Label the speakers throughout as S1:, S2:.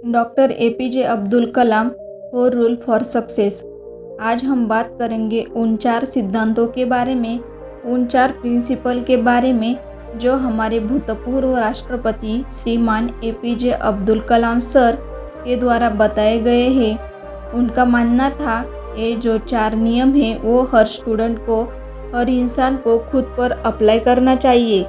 S1: Doctor APJ Abdul Kalam, four rule for success. आज हम बात करेंगे उन 4 सिद्धांतों के बारे में, उन 4 प्रिंसिपल के बारे में जो हमारे भूतपूर्व राष्ट्रपति श्रीमान एपीजे अब्दुल कलाम सर के द्वारा बताए गए हैं। उनका मानना था ये जो 4 नियम हैं वो हर स्टूडेंट को, हर इंसान को खुद पर अप्लाई करना चाहिए।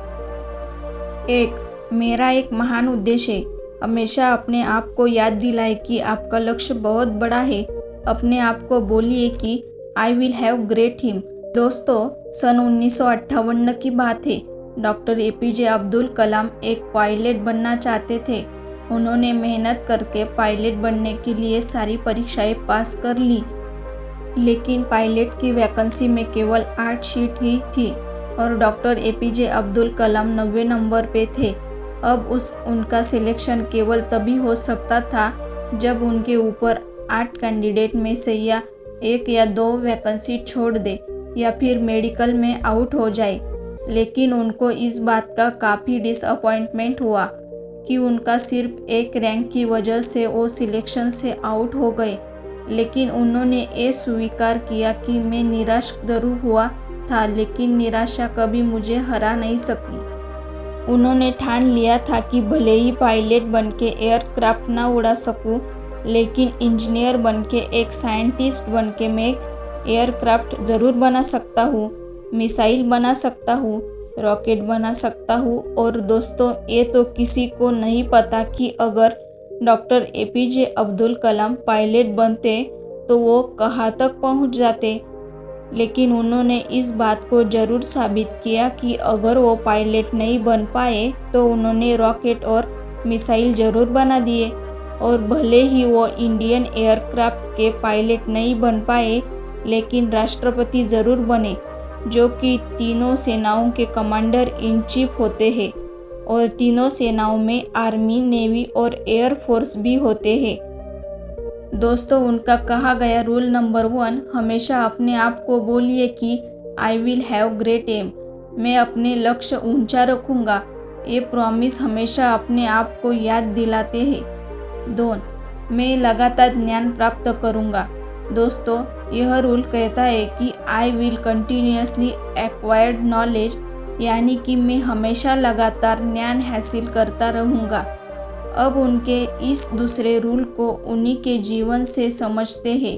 S1: 1. मेरा एक महान उद्देश्य है। हमेशा अपने आप को याद दिलाए कि आपका लक्ष्य बहुत बड़ा है। अपने आप को बोलिए कि I will have great him. दोस्तों, सन 1958 की बात है। डॉक्टर एपीजे अब्दुल कलाम एक पायलट बनना चाहते थे। उन्होंने मेहनत करके पायलट बनने के लिए सारी परीक्षाएं पास कर ली, लेकिन पायलट की वैकेंसी में केवल 8 सीट ही थी और doctor APJ Abdul Kalam 90 number पे थे। अब उनका सिलेक्शन केवल तभी हो सकता था जब उनके ऊपर 8 कैंडिडेट में से या 1 या 2 वैकेंसी छोड़ दे या फिर मेडिकल में आउट हो जाए। लेकिन उनको इस बात का काफ़ी डिसअपॉइंटमेंट हुआ कि उनका सिर्फ एक रैंक की वजह से वो सिलेक्शन से आउट हो गए। लेकिन उन्होंने ये स्वीकार किया कि मैं निराश ज़रूर हुआ था, लेकिन निराशा कभी मुझे हरा नहीं सकी। उन्होंने ठान लिया था कि भले ही पायलट बनके एयरक्राफ्ट ना उड़ा सकूं, लेकिन इंजीनियर बनके, एक साइंटिस्ट बनके मैं एयरक्राफ्ट ज़रूर बना सकता हूँ, मिसाइल बना सकता हूँ, रॉकेट बना सकता हूँ। और दोस्तों, ये तो किसी को नहीं पता कि अगर doctor APJ Abdul Kalam pilot बनते तो वो कहाँ तक पहुँच जाते। लेकिन उन्होंने इस बात को ज़रूर साबित किया कि अगर वो पायलट नहीं बन पाए तो उन्होंने रॉकेट और मिसाइल ज़रूर बना दिए। और भले ही वो इंडियन एयरक्राफ्ट के पायलट नहीं बन पाए, लेकिन राष्ट्रपति ज़रूर बने, जो कि तीनों सेनाओं के कमांडर इन चीफ होते हैं और तीनों सेनाओं में आर्मी, नेवी और एयरफोर्स भी होते हैं। दोस्तों, उनका कहा गया रूल नंबर 1, हमेशा अपने आप को बोलिए कि I will have great aim. मैं अपने लक्ष्य ऊंचा रखूंगा। ये प्रॉमिस हमेशा अपने आप को याद दिलाते हैं। 2. मैं लगातार ज्ञान प्राप्त करूंगा। दोस्तों, यह रूल कहता है कि I will continuously acquired knowledge, यानी कि मैं हमेशा लगातार ज्ञान हासिल करता रहूँगा। अब उनके इस दूसरे रूल को उन्हीं के जीवन से समझते हैं।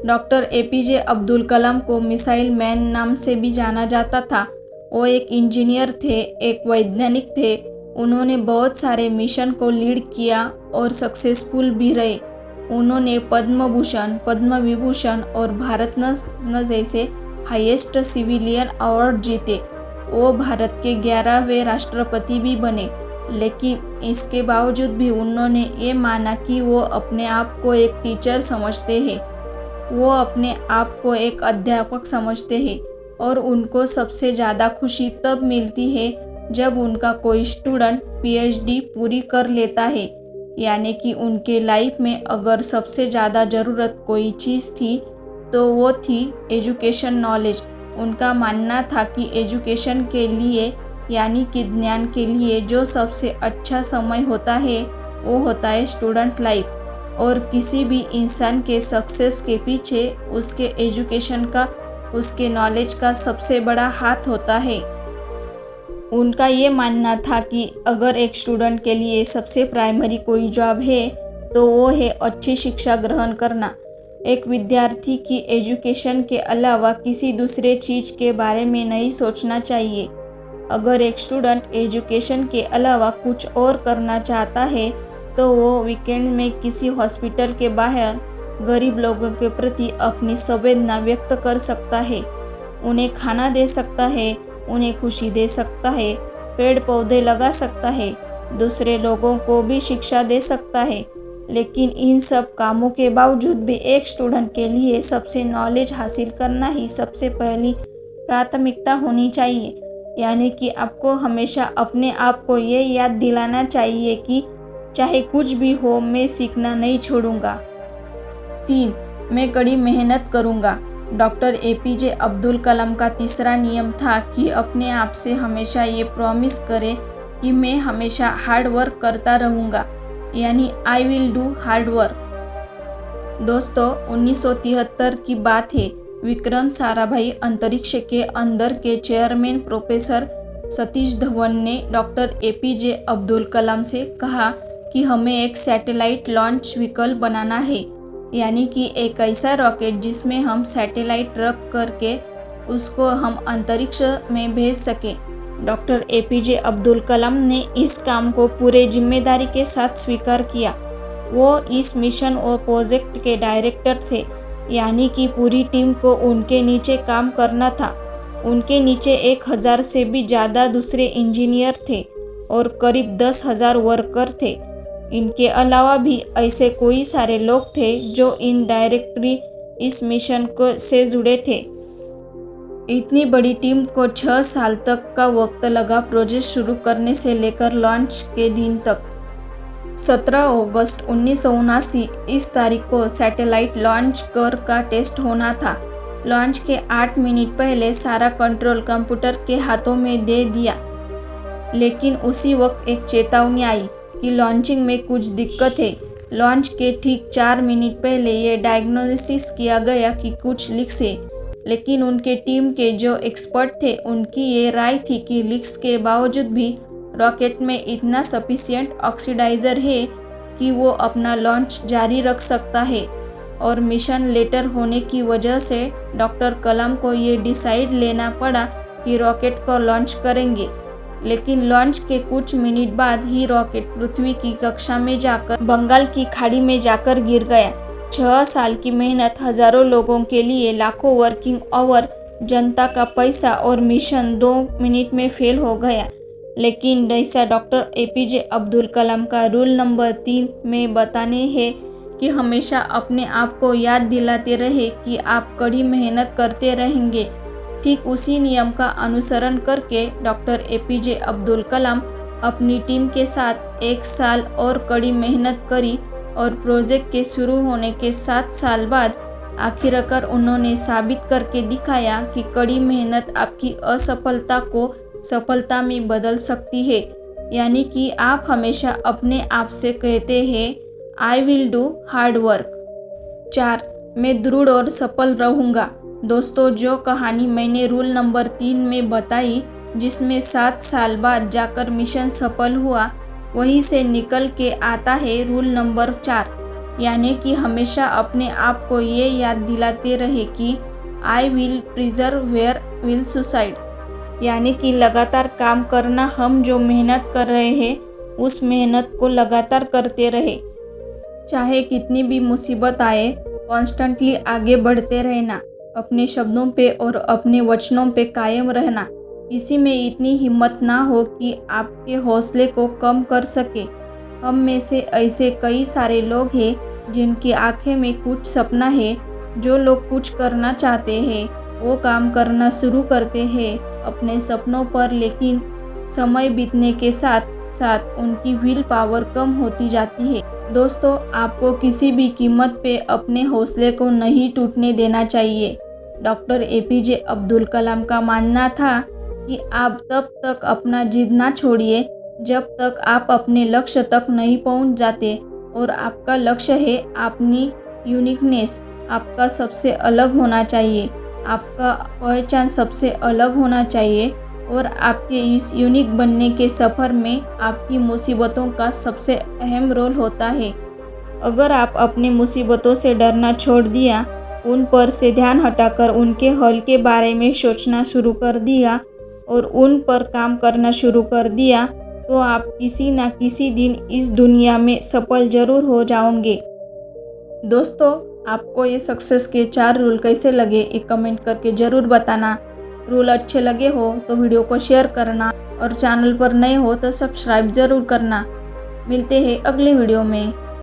S1: डॉक्टर एपीजे अब्दुल कलाम को मिसाइल मैन नाम से भी जाना जाता था। वो एक इंजीनियर थे, एक वैज्ञानिक थे। उन्होंने बहुत सारे मिशन को लीड किया और सक्सेसफुल भी रहे। उन्होंने पद्म भूषण, पद्म विभूषण और भारत रत्न जैसे हाईएस्ट सिविलियन अवार्ड जीते। वो भारत के 11वें राष्ट्रपति भी बने। लेकिन इसके बावजूद भी उन्होंने ये माना कि वो अपने आप को एक टीचर समझते हैं, वो अपने आप को एक अध्यापक समझते हैं और उनको सबसे ज़्यादा खुशी तब मिलती है जब उनका कोई स्टूडेंट पीएचडी पूरी कर लेता है। यानी कि उनके लाइफ में अगर सबसे ज़्यादा ज़रूरत कोई चीज़ थी तो वो थी एजुकेशन नॉलेज। उनका मानना था कि एजुकेशन के लिए, यानी कि ज्ञान के लिए, जो सबसे अच्छा समय होता है वो होता है स्टूडेंट लाइफ। और किसी भी इंसान के सक्सेस के पीछे उसके एजुकेशन का, उसके नॉलेज का सबसे बड़ा हाथ होता है। उनका ये मानना था कि अगर एक स्टूडेंट के लिए सबसे प्राइमरी कोई जॉब है तो वो है अच्छी शिक्षा ग्रहण करना। एक विद्यार्थी की एजुकेशन के अलावा किसी दूसरे चीज़ के बारे में नहीं सोचना चाहिए। अगर एक स्टूडेंट एजुकेशन के अलावा कुछ और करना चाहता है तो वो वीकेंड में किसी हॉस्पिटल के बाहर गरीब लोगों के प्रति अपनी संवेदना व्यक्त कर सकता है, उन्हें खाना दे सकता है, उन्हें खुशी दे सकता है, पेड़ पौधे लगा सकता है, दूसरे लोगों को भी शिक्षा दे सकता है। लेकिन इन सब कामों के बावजूद भी एक स्टूडेंट के लिए सबसे नॉलेज हासिल करना ही सबसे पहली प्राथमिकता होनी चाहिए। यानी कि आपको हमेशा अपने आप को ये याद दिलाना चाहिए कि चाहे कुछ भी हो, मैं सीखना नहीं छोड़ूंगा। 3. मैं कड़ी मेहनत करूंगा। डॉक्टर एपीजे अब्दुल कलाम का तीसरा नियम था कि अपने आप से हमेशा ये प्रॉमिस करें कि मैं हमेशा हार्ड वर्क करता रहूंगा। यानी I will do hard work. दोस्तों 1973 की बात है। विक्रम साराभाई अंतरिक्ष के अंदर के चेयरमैन प्रोफेसर सतीश धवन ने डॉक्टर एपीजे अब्दुल कलाम से कहा कि हमें एक सैटेलाइट लॉन्च व्हीकल बनाना है, यानी कि एक ऐसा रॉकेट जिसमें हम सैटेलाइट रख करके उसको हम अंतरिक्ष में भेज सकें। डॉक्टर एपीजे अब्दुल कलाम ने इस काम को पूरे जिम्मेदारी के साथ स्वीकार किया। वो इस मिशन और प्रोजेक्ट के डायरेक्टर थे, यानी कि पूरी टीम को उनके नीचे काम करना था। उनके नीचे 1000 से भी ज़्यादा दूसरे इंजीनियर थे और करीब 10,000 वर्कर थे। इनके अलावा भी ऐसे कोई सारे लोग थे जो इनडायरेक्टली इस मिशन से जुड़े थे। इतनी बड़ी टीम को 6 साल तक का वक्त लगा प्रोजेक्ट शुरू करने से लेकर लॉन्च के दिन तक। 17 अगस्त 1979 इस तारीख को सैटेलाइट लॉन्च का टेस्ट होना था। लॉन्च के 8 मिनट पहले सारा कंट्रोल कंप्यूटर के हाथों में दे दिया, लेकिन उसी वक्त एक चेतावनी आई कि लॉन्चिंग में कुछ दिक्कत है। लॉन्च के ठीक 4 मिनट पहले ये डायग्नोसिस किया गया कि कुछ लीक्स है, लेकिन उनके टीम के जो एक्सपर्ट थे उनकी ये राय थी कि लीक्स के बावजूद भी रॉकेट में इतना सफिशिएंट ऑक्सीडाइजर है कि वो अपना लॉन्च जारी रख सकता है। और मिशन लेटर होने की वजह से डॉक्टर कलाम को ये डिसाइड लेना पड़ा कि रॉकेट को लॉन्च करेंगे, लेकिन लॉन्च के कुछ मिनट बाद ही रॉकेट पृथ्वी की कक्षा में जाकर बंगाल की खाड़ी में जाकर गिर गया। 6 साल की मेहनत, हजारों लोगों के लिए लाखों वर्किंग आवर, जनता का पैसा और मिशन 2 मिनट में फेल हो गया। लेकिन जैसा डॉक्टर एपीजे अब्दुल कलाम का रूल नंबर 3 में बताने हैं कि हमेशा अपने आप को याद दिलाते रहे कि आप कड़ी मेहनत करते रहेंगे, ठीक उसी नियम का अनुसरण करके डॉक्टर एपीजे अब्दुल कलाम अपनी टीम के साथ 1 साल और कड़ी मेहनत करी और प्रोजेक्ट के शुरू होने के 7 साल बाद आखिरकार उन्होंने साबित करके दिखाया कि कड़ी मेहनत आपकी असफलता को सफलता में बदल सकती है। यानी कि आप हमेशा अपने आप से कहते हैं I will do hard work. 4. मैं दृढ़ और सफल रहूँगा। दोस्तों जो कहानी मैंने रूल नंबर 3 में बताई, जिसमें 7 साल बाद जाकर मिशन सफल हुआ, वहीं से निकल के आता है रूल नंबर 4, यानी कि हमेशा अपने आप को ये याद दिलाते रहे कि आई विल प्रिजर्वेयर विल सुसाइड, यानी कि लगातार काम करना। हम जो मेहनत कर रहे हैं उस मेहनत को लगातार करते रहे, चाहे कितनी भी मुसीबत आए, कॉन्स्टेंटली आगे बढ़ते रहना, अपने शब्दों पे और अपने वचनों पे कायम रहना। किसी में इतनी हिम्मत ना हो कि आपके हौसले को कम कर सके। हम में से ऐसे कई सारे लोग हैं जिनकी आंखें में कुछ सपना है। जो लोग कुछ करना चाहते हैं वो काम करना शुरू करते हैं अपने सपनों पर, लेकिन समय बीतने के साथ साथ उनकी विल पावर कम होती जाती है। दोस्तों आपको किसी भी कीमत पे अपने हौसले को नहीं टूटने देना चाहिए। डॉक्टर एपीजे अब्दुल कलाम का मानना था कि आप तब तक अपना जिद ना छोड़िए जब तक आप अपने लक्ष्य तक नहीं पहुंच जाते। और आपका लक्ष्य है अपनी यूनिकनेस, आपका सबसे अलग होना चाहिए, आपका पहचान सबसे अलग होना चाहिए। और आपके इस यूनिक बनने के सफ़र में आपकी मुसीबतों का सबसे अहम रोल होता है। अगर आप अपनी मुसीबतों से डरना छोड़ दिया, उन पर से ध्यान हटाकर उनके हल के बारे में सोचना शुरू कर दिया और उन पर काम करना शुरू कर दिया, तो आप किसी ना किसी दिन इस दुनिया में सफल जरूर हो जाओगे। दोस्तों आपको ये सक्सेस के 4 रूल कैसे लगे एक कमेंट करके ज़रूर बताना। रूल अच्छे लगे हो तो वीडियो को शेयर करना और चैनल पर नए हो तो सब्सक्राइब ज़रूर करना। मिलते हैं अगले वीडियो में।